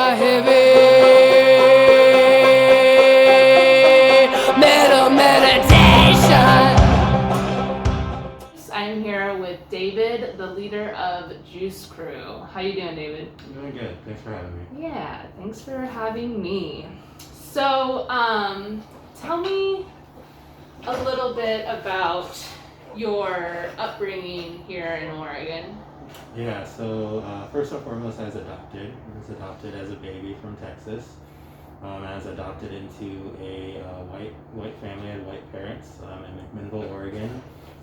I'm here with David, the leader of Juice Crew. How you doing, David? I'm doing good. Thanks for having me. Yeah, thanks for having me. So, tell me a little bit about your upbringing here in Oregon. Yeah, so first and foremost, I was adopted. I was adopted as a baby from Texas. I was adopted into a white family. I had white parents in McMinnville, Oregon,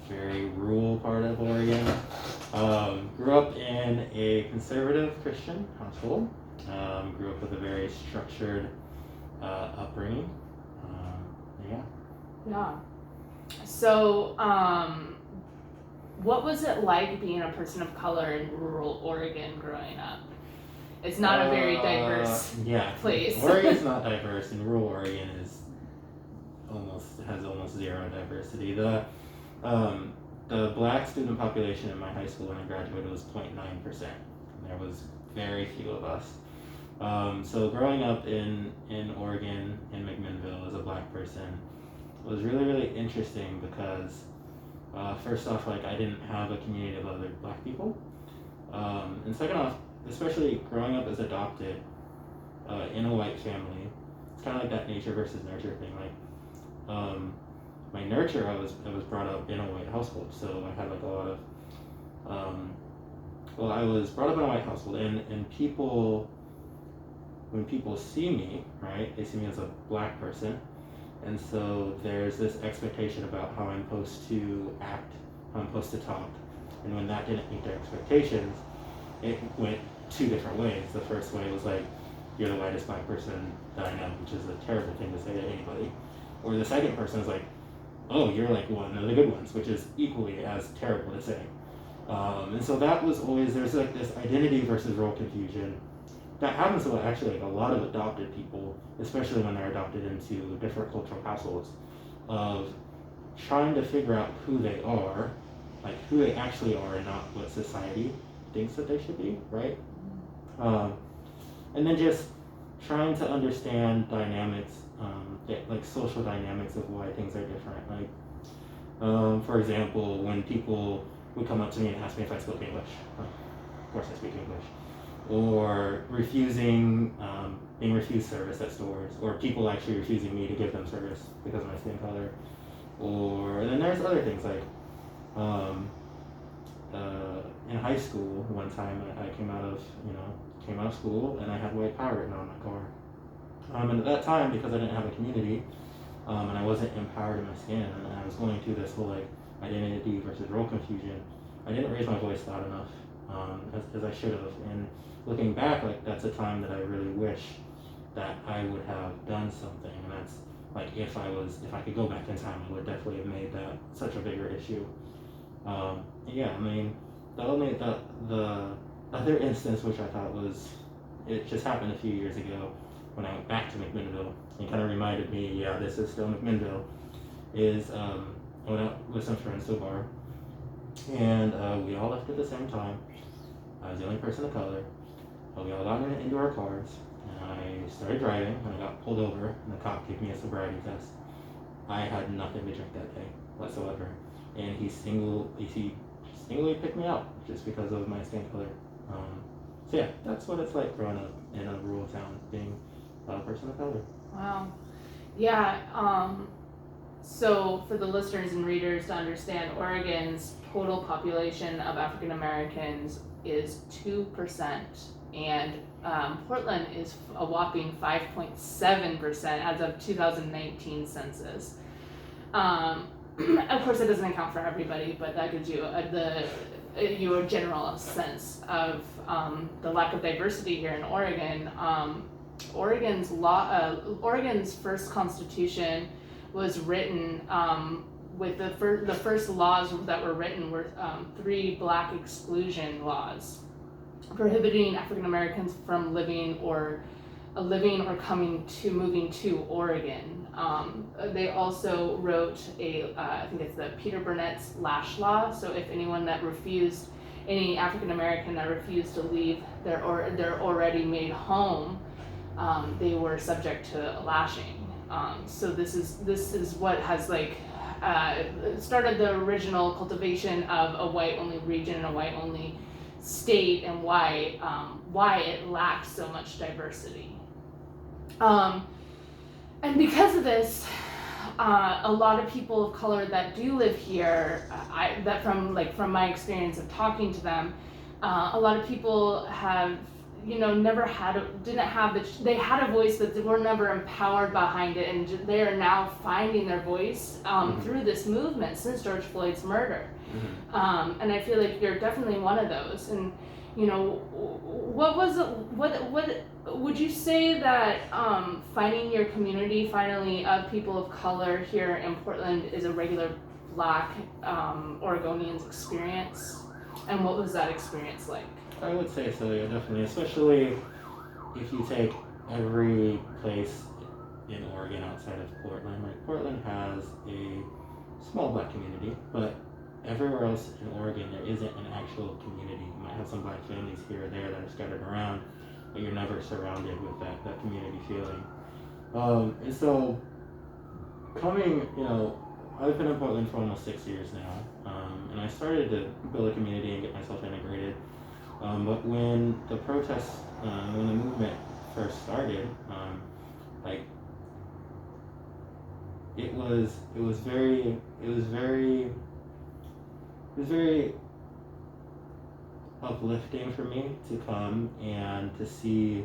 very rural part of Oregon. Grew up in a conservative Christian household. Grew up with a very structured upbringing. Yeah. Yeah. So, what was it like being a person of color in rural Oregon growing up? It's not a very diverse place. Oregon's not diverse, and rural Oregon has almost zero diversity. The black student population in my high school when I graduated was 0.9%. There was very few of us. So growing up in Oregon, in McMinnville, as a black person was really, really interesting because first off, like, I didn't have a community of other black people. And second off, especially growing up as adopted in a white family, it's kind of like that nature versus nurture thing. Like, my nurture, I was brought up in a white household, so I had like a lot of, I was brought up in a white household, and people, when people see me, right, they see me as a black person, and so there's this expectation about how I'm supposed to act, how I'm supposed to talk, and when that didn't meet their expectations, it went two different ways. The first way was like, you're the whitest black person that I know, which is a terrible thing to say to anybody. Or the second person is like, oh, you're like one of the good ones, which is equally as terrible to say. And so that was always, there's like this identity versus role confusion. That happens to actually like a lot of adopted people, especially when they're adopted into different cultural households, of trying to figure out who they are, like who they actually are and not what society thinks that they should be, right? And then just trying to understand dynamics, like social dynamics of why things are different. Like, for example, when people would come up to me and ask me if I spoke English, of course I speak English, or being refused service at stores, or people actually refusing me to give them service because of my skin color, or then there's other things like, in high school, one time I came out of school and I had white power written on my car. And at that time, because I didn't have a community, and I wasn't empowered in my skin, and I was going through this whole like identity versus role confusion, I didn't raise my voice loud enough, as I should have. And looking back, like, that's a time that I really wish that I would have done something. And that's like, if I could go back in time, I would definitely have made that such a bigger issue. Yeah, I mean, the other instance, which I thought it just happened a few years ago when I went back to McMinnville, and kind of reminded me, yeah, this is still McMinnville, is I went out with some friends to a bar, and we all left at the same time. I was the only person of color. We all got into our cars, and I started driving, and I got pulled over, and the cop gave me a sobriety test. I had nothing to drink that day whatsoever, and he singly picked me out just because of my skin color. So yeah, that's what it's like growing up in a rural town, being a person of color. Wow. Yeah. So for the listeners and readers to understand, Oregon's total population of African Americans is 2%, and Portland is a whopping 5.7% as of 2019 census. Of course, it doesn't account for everybody, but that gives you a general sense of the lack of diversity here in Oregon. Oregon's first constitution was written with the first laws that were written were 3 black exclusion laws, prohibiting African Americans from moving to Oregon. They also wrote I think it's the Peter Burnett's Lash Law. So if any African American that refused to leave their already made home they were subject to lashing. So this is what has like started the original cultivation of a white-only region and a white-only state, and why it lacks so much diversity. And because of this, a lot of people of color that do live here, from my experience of talking to them, a lot of people have, they had a voice, but they were never empowered behind it, and they are now finding their voice through this movement since George Floyd's murder. And I feel like you're definitely one of those. And what would you say that finding your community finally of people of color here in Portland is a regular Black Oregonian's experience? And what was that experience like? I would say so, yeah, definitely. Especially if you take every place in Oregon outside of Portland. Like, Portland has a small Black community, but everywhere else in Oregon there isn't an actual community. You might have some Black families here or there that are scattered around, but you're never surrounded with that community feeling. And so coming, I've been in Portland for almost 6 years now, and I started to build a community and get myself integrated. But when the protests, when the movement first started, it was very uplifting for me to come and to see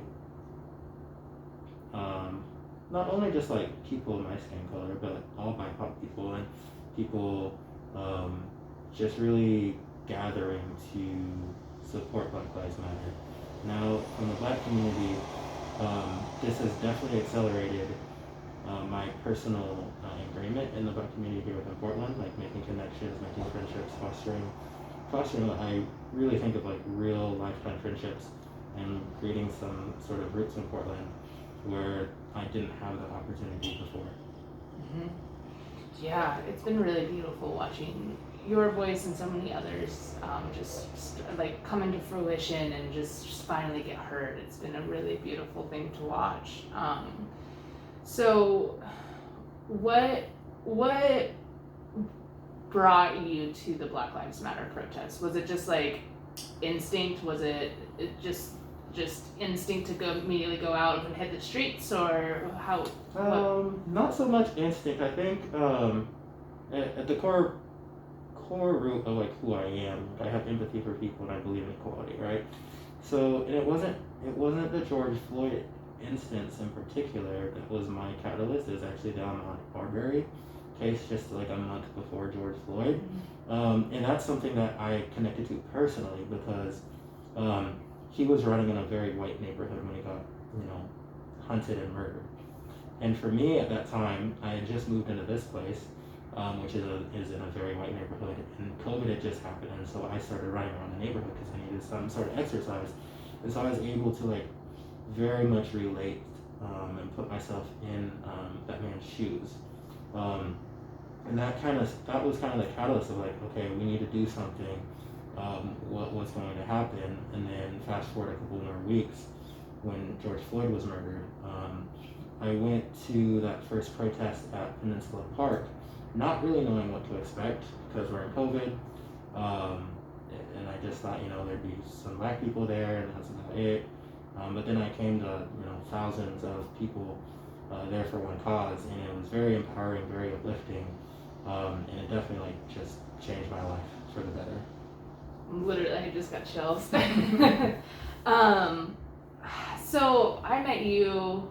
not only just like people of my skin color, but all BIPOC people and people just really gathering to support Black Lives Matter. Now, from the Black community, this has definitely accelerated my personal agreement in the Black community here within Portland, like making connections, making friendships, fostering what I really think of like real lifetime friendships, and creating some sort of roots in Portland where I didn't have that opportunity before. Mm-hmm. Yeah, it's been really beautiful watching your voice and so many others just like come into fruition and just finally get heard. It's been a really beautiful thing to watch. So what brought you to the Black Lives Matter protest? Was it just like instinct? Was it just instinct to immediately go out and hit the streets, or how? Not so much instinct. I think at the core root of like who I am, I have empathy for people and I believe in equality, right? So, and it wasn't the George Floyd instance in particular that was my catalyst. It was actually the Ahmaud Arbery case just like a month before George Floyd. And that's something that I connected to personally because he was running in a very white neighborhood when he got, hunted and murdered. And for me at that time, I had just moved into this place, which is in a very white neighborhood, and COVID had just happened, and so I started running around the neighborhood because I needed some sort of exercise. And so I was able to like very much relate and put myself in that man's shoes. And that was kind of the catalyst of like, okay, we need to do something. What's going to happen? And then fast forward a couple more weeks, when George Floyd was murdered, I went to that first protest at Peninsula Park, not really knowing what to expect because we're in COVID, and I just thought, there'd be some Black people there, and that's about it. But then I came to, thousands of people there for one cause, and it was very empowering, very uplifting, and it definitely just changed my life for the better. Literally, I just got chills. So I met you,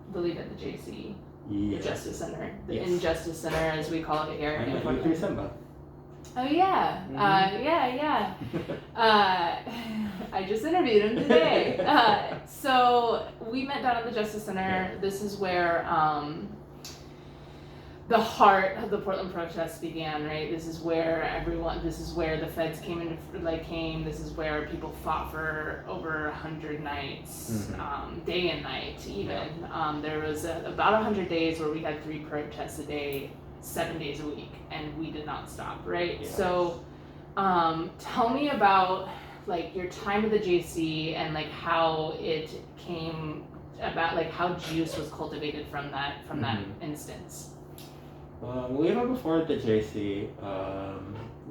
I believe, at the JC, yes. the Justice Center, the Yes. Injustice Center, as we call it here. I met you through Simba. Oh yeah, Mm-hmm. yeah. I just interviewed him today. So we met down at the Justice Center. Yeah. This is where the heart of the Portland protests began, right? This is where the feds came. This is where people fought for over 100 nights, day and night even. Yeah. There was about 100 days where we had 3 protests a day, 7 days a week, and we did not stop, right? Yes. So tell me about like your time at the JC and like how it came about, like how juice was cultivated from that instance. Even before the JC,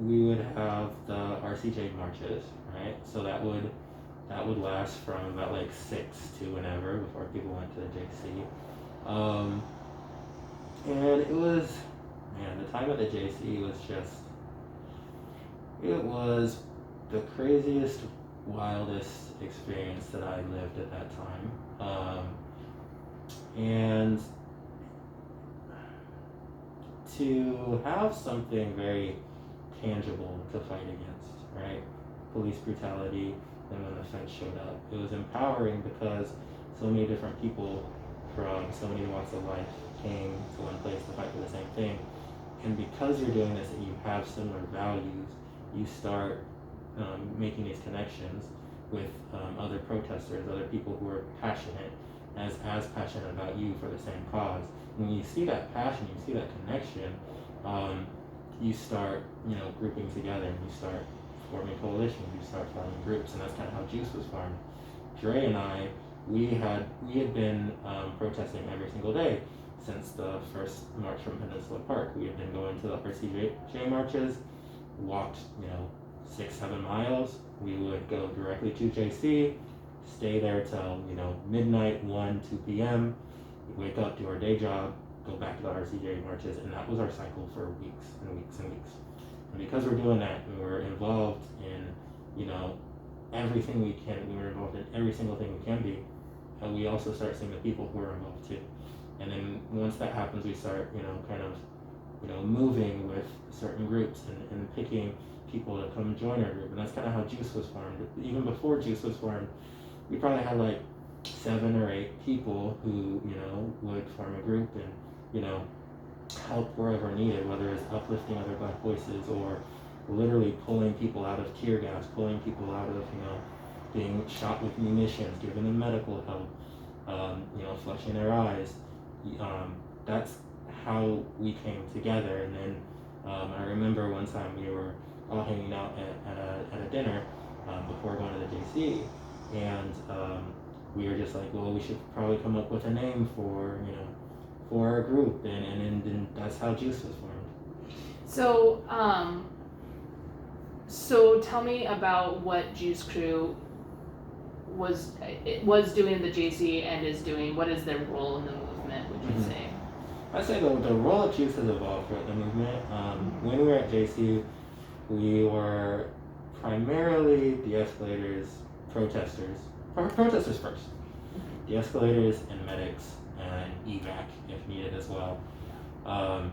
we would have the RCJ marches, right? So that would last from about like 6 to whenever before people went to the JC. And it was, man, the time at the JC was just, it was the craziest, wildest experience that I lived at that time. And to have something very tangible to fight against, right? Police brutality, and when the feds showed up, it was empowering because so many different people from so many walks of life came to one place to fight for the same thing. And because you're doing this and you have similar values, you start making these connections with other protesters, other people who are passionate, as passionate about you for the same cause. When you see that passion, you see that connection, you start, grouping together, and you start forming coalitions, you start forming groups, and that's kind of how Juice was formed. Dre and I, we had been protesting every single day since the first march from Peninsula Park. We had been going to the RCJ marches, walked, 6-7 miles. We would go directly to JC, stay there till midnight, 2 p.m. We'd wake up, do our day job, go back to the RCJ marches, and that was our cycle for weeks and weeks and weeks. And because we're doing that, and we're involved in everything we can, we were involved in every single thing we can be, and we also start seeing the people who are involved too. And then once that happens, we start moving with certain groups and picking people to come join our group. And that's kind of how Juice was formed. Even before Juice was formed, we probably had like 7 or 8 people who would form a group and help wherever needed, whether it's uplifting other Black voices or literally pulling people out of tear gas, pulling people out of being shot with munitions, giving them medical help, flushing their eyes. That's how we came together. And then I remember one time we were all hanging out at a dinner before going to the JC, and we were just like, well, we should probably come up with a name for our group, and that's how Juice was formed. So tell me about what Juice Crew was doing in the JC and is doing. What is their role in the movement, would you say? I'd say the role of Juice has evolved throughout the movement. When we were at JC, we were primarily de-escalators, protesters first. De-escalators and medics and evac if needed as well.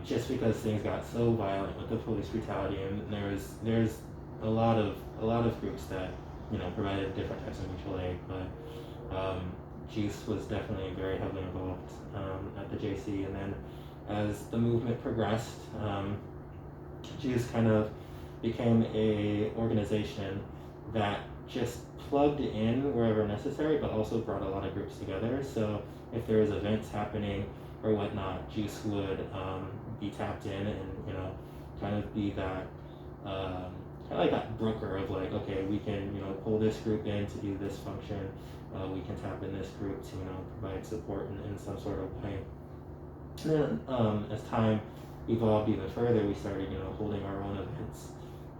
Just because things got so violent with the police brutality, and there's a lot of groups that provided different types of mutual aid, but Juice was definitely very heavily involved at the JC. And then as the movement progressed, Juice kind of became a organization that just plugged in wherever necessary, but also brought a lot of groups together. So if there was events happening or whatnot, Juice would be tapped in and kind of be that kind of like that broker of like, okay, we can pull this group in to do this function. We can tap in this group to provide support in some sort of way. And then as time evolved even further, we started holding our own events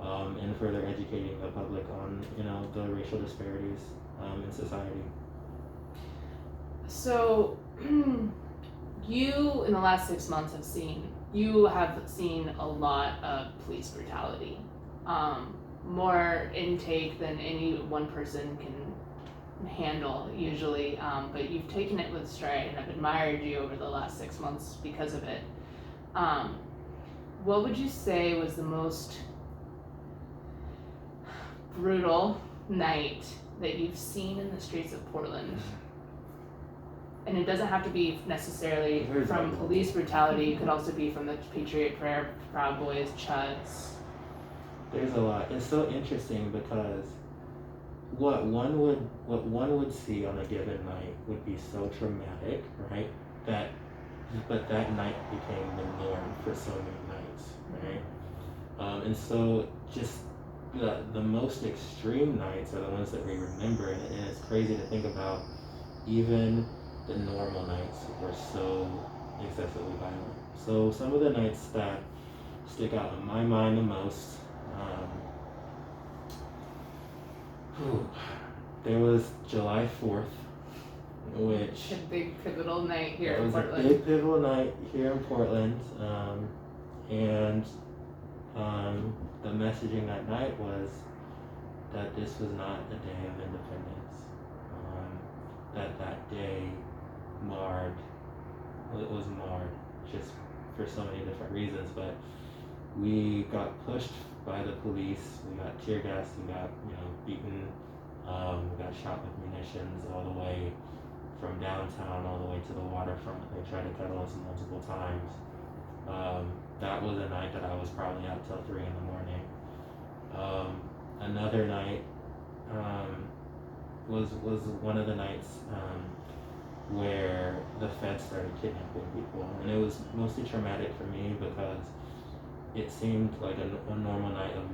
and further educating the public on the racial disparities in society. So you in the last 6 months have seen a lot of police brutality, more intake than any one person can handle usually, but you've taken it with stride, and I've admired you over the last 6 months because of it. What would you say was the most brutal night that you've seen in the streets of Portland? And it doesn't have to be necessarily from police brutality. It could also be from the Patriot Prayer, Proud Boys, Chuds. There's a lot. It's so interesting because what one would see on a given night would be so traumatic, right? But that night became the norm for so many nights, right? And so just the most extreme nights are the ones that we remember, and it's crazy to think about. Even the normal nights were so excessively violent. So some of the nights that stick out in my mind the most, there was July 4th, which A big pivotal night here it in was Portland. a big pivotal night here in Portland, and the messaging that night was that this was not a day of independence. That day was marred just for so many different reasons, but we got pushed by the police, we got tear gassed, we got beaten, we got shot with munitions all the way from downtown all the way to the waterfront. They tried to cut us multiple times. That was a night that I was probably out till 3 in the morning. Another night was one of the nights where the feds started kidnapping people, and it was mostly traumatic for me because it seemed like a normal night of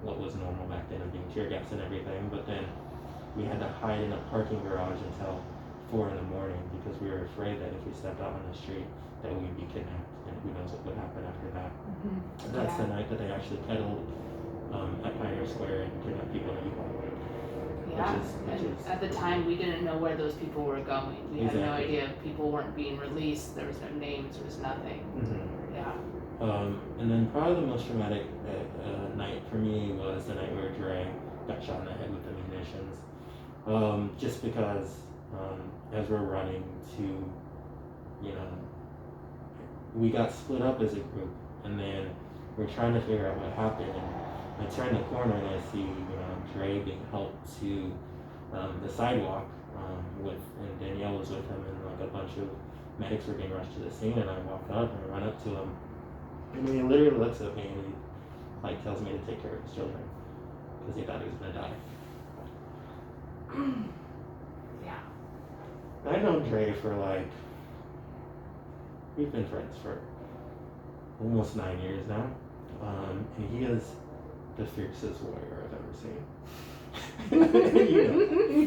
what was normal back then of being tear gassed and everything, but then we had to hide in a parking garage until 4 in the morning because we were afraid that if we stepped out on the street that we would be kidnapped, and who knows what would happen after that. And that's the night that they actually peddled at Pioneer Square and kidnapped people in Utah. Yeah, Which is at the time we didn't know where those people were going. We had no idea. People weren't being released. There was no names. There was nothing. Mm-hmm. Yeah. And then probably the most traumatic night for me was the night where Dre got shot in the head with the munitions. Just because as we're running to, we got split up as a group, and then we're trying to figure out what happened. And I turn the corner and I see, Dre being helped to the sidewalk and Danielle was with him, and like a bunch of medics were being rushed to the scene. And I walk up and I run up to him, and he literally looks at me and he tells me to take care of his children because he thought he was gonna die. Yeah. I've known Dre for we've been friends for almost 9 years now, and he is the fiercest warrior I've ever seen.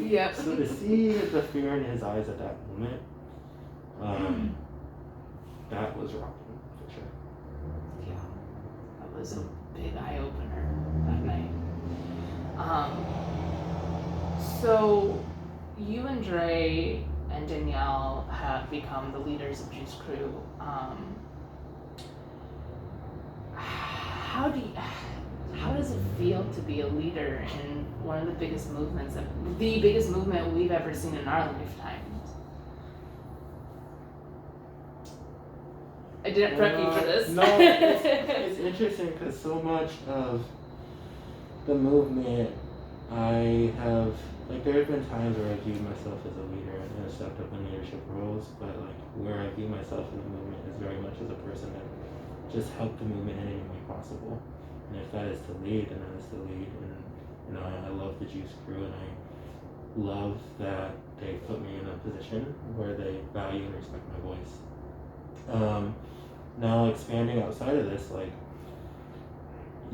Yep. So to see the fear in his eyes at that moment, that was rocking for sure. Yeah, that was a big eye opener that night. So you and Dre and Danielle have become the leaders of Juice Crew. How does it feel to be a leader in one of the biggest movements, the biggest movement we've ever seen in our lifetimes? I didn't prep you for this. No, it's interesting because so much of the movement I have, there have been times where I viewed myself as a leader and have stepped up in leadership roles, but where I view myself in the movement is very much as a person that just helped the movement in any way possible. And if that is to lead, then that is to lead. And I love the Juice Crew, and I love that they put me in a position where they value and respect my voice. Now expanding outside of this,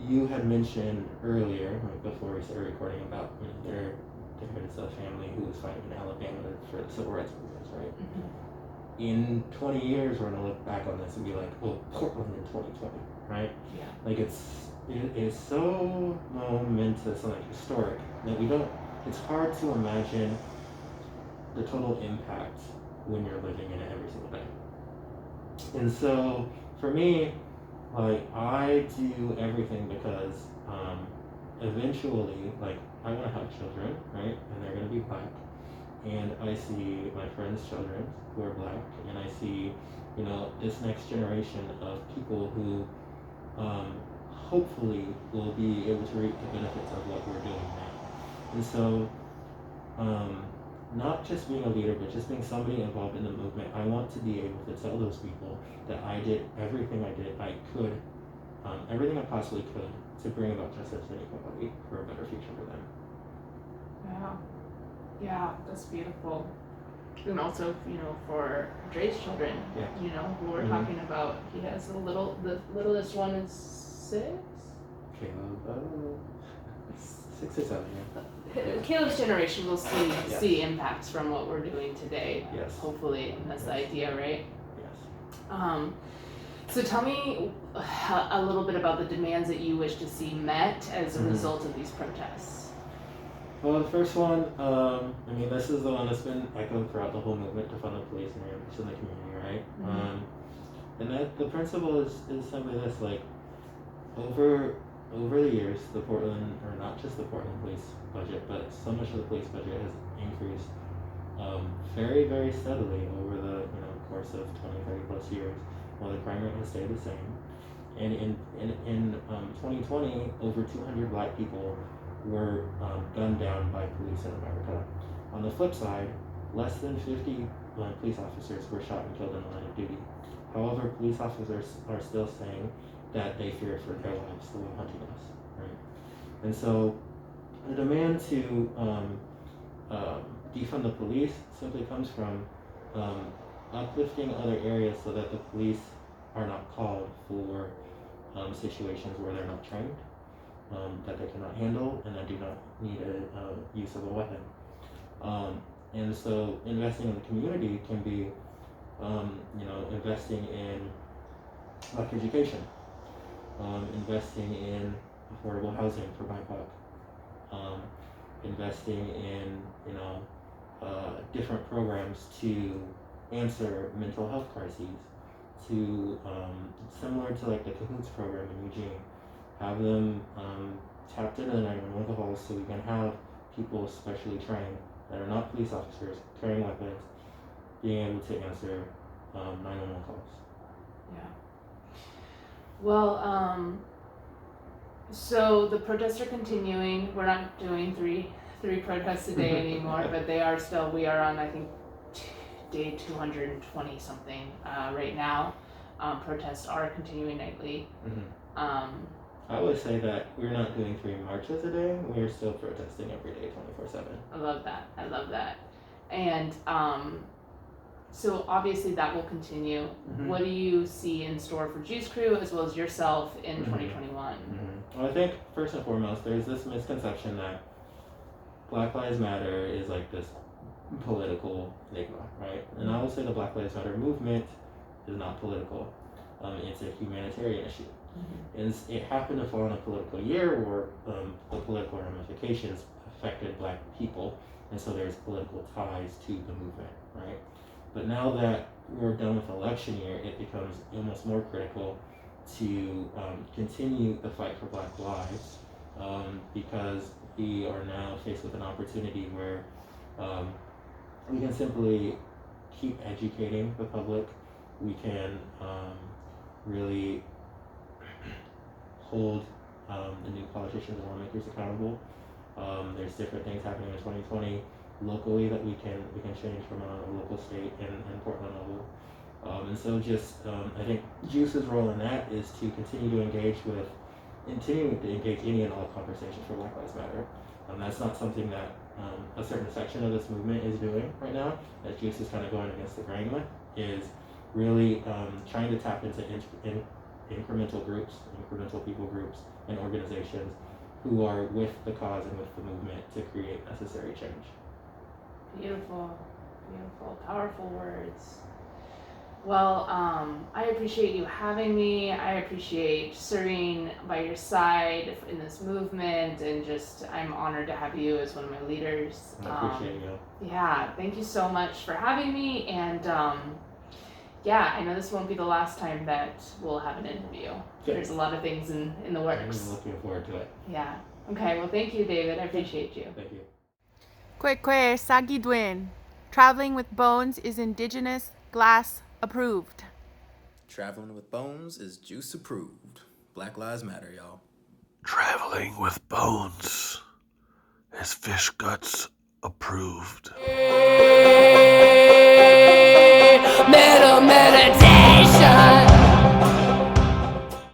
you had mentioned earlier, before we started recording, about there is a family who was fighting in Alabama for the civil rights movements, right? Mm-hmm. In 20 years, we're gonna look back on this and be like, oh, Portland in 2020, right? Yeah. It is so momentous and historic that it's hard to imagine the total impact when you're living in it every single day. And so for me, I do everything because eventually, I want to have children, right? And they're going to be black. And I see my friends' children who are black, and I see, this next generation of people who hopefully will be able to reap the benefits of what we're doing now. And so, not just being a leader, but just being somebody involved in the movement, I want to be able to tell those people that I did everything I could, everything I possibly could to bring about justice and equality for a better future for them. Yeah, that's beautiful. And also, for Dre's children, who we're talking about, he has the littlest one is 6? Caleb? 6 or 7, yeah. Caleb's generation will Yes. see impacts from what we're doing today. Yes. Hopefully, that's the idea, right? Yes. So tell me a little bit about the demands that you wish to see met as a Mhm. result of these protests. Well, the first one, this is the one that's been echoed throughout the whole movement to fund the police and reinforce in the community, right? Mhm. And that the principle is simply this, like, over the years, the Portland, or not just the Portland police budget, but so much of the police budget has increased very, very steadily over the course of 20, 30 plus years, while the crime rate has stayed the same. And in 2020, over 200 black people were gunned down by police in America. On the flip side, less than 50 police officers were shot and killed in the line of duty. However, police officers are still saying that they fear for their lives while hunting us, right? And so the demand to defund the police simply comes from uplifting other areas so that the police are not called for situations where they're not trained, that they cannot handle, and that do not need a use of a weapon. And so investing in the community can be, investing in black education, investing in affordable housing for BIPOC, investing in, different programs to answer mental health crises, to, similar to like the Cahoots program in Eugene, have them tapped into the 911 calls so we can have people specially trained that are not police officers carrying weapons being able to answer 911 calls. Yeah. Well, so the protests are continuing. We're not doing three protests a day anymore, but we are on, I think, day 220 something right now. Protests are continuing nightly. Mm-hmm. I would say that we're not doing 3 marches a day. We're still protesting every day, 24/7. I love that. And so obviously that will continue. Mm-hmm. What do you see in store for Juice Crew as well as yourself in 2021? Mm-hmm. Well, I think first and foremost, there's this misconception that Black Lives Matter is like this political enigma, right? And I will say the Black Lives Matter movement is not political. It's a humanitarian issue. Mm-hmm. And it happened to fall in a political year where the political ramifications affected black people, and so there's political ties to the movement, right? But now that we're done with election year, it becomes almost more critical to continue the fight for black lives, because we are now faced with an opportunity where we can simply keep educating the public. We can really hold the new politicians and lawmakers accountable. There's different things happening in 2020 locally that we can change from a local, state, and Portland level. And so just I think Juice's role in that is to continue to engage any and all conversations for Black Lives Matter. That's not something that a certain section of this movement is doing right now, that Juice is kind of going against the grain with, is really trying to tap into incremental groups, incremental people groups, and organizations who are with the cause and with the movement to create necessary change. Beautiful, powerful words. Well, I appreciate you having me. I appreciate serving by your side in this movement, and just I'm honored to have you as one of my leaders. I appreciate you. Yeah, thank you so much for having me, and I know this won't be the last time that we'll have an interview. Good. There's a lot of things in the works. I'm looking forward to it. Yeah. Okay, well, thank you, David. I appreciate you. Thank you. Kwekwe Sagidwin. Traveling with Bones is Indigenous Glass approved. Traveling with Bones is Juice approved. Black Lives Matter, y'all. Traveling with Bones is Fish Guts approved. Meditation.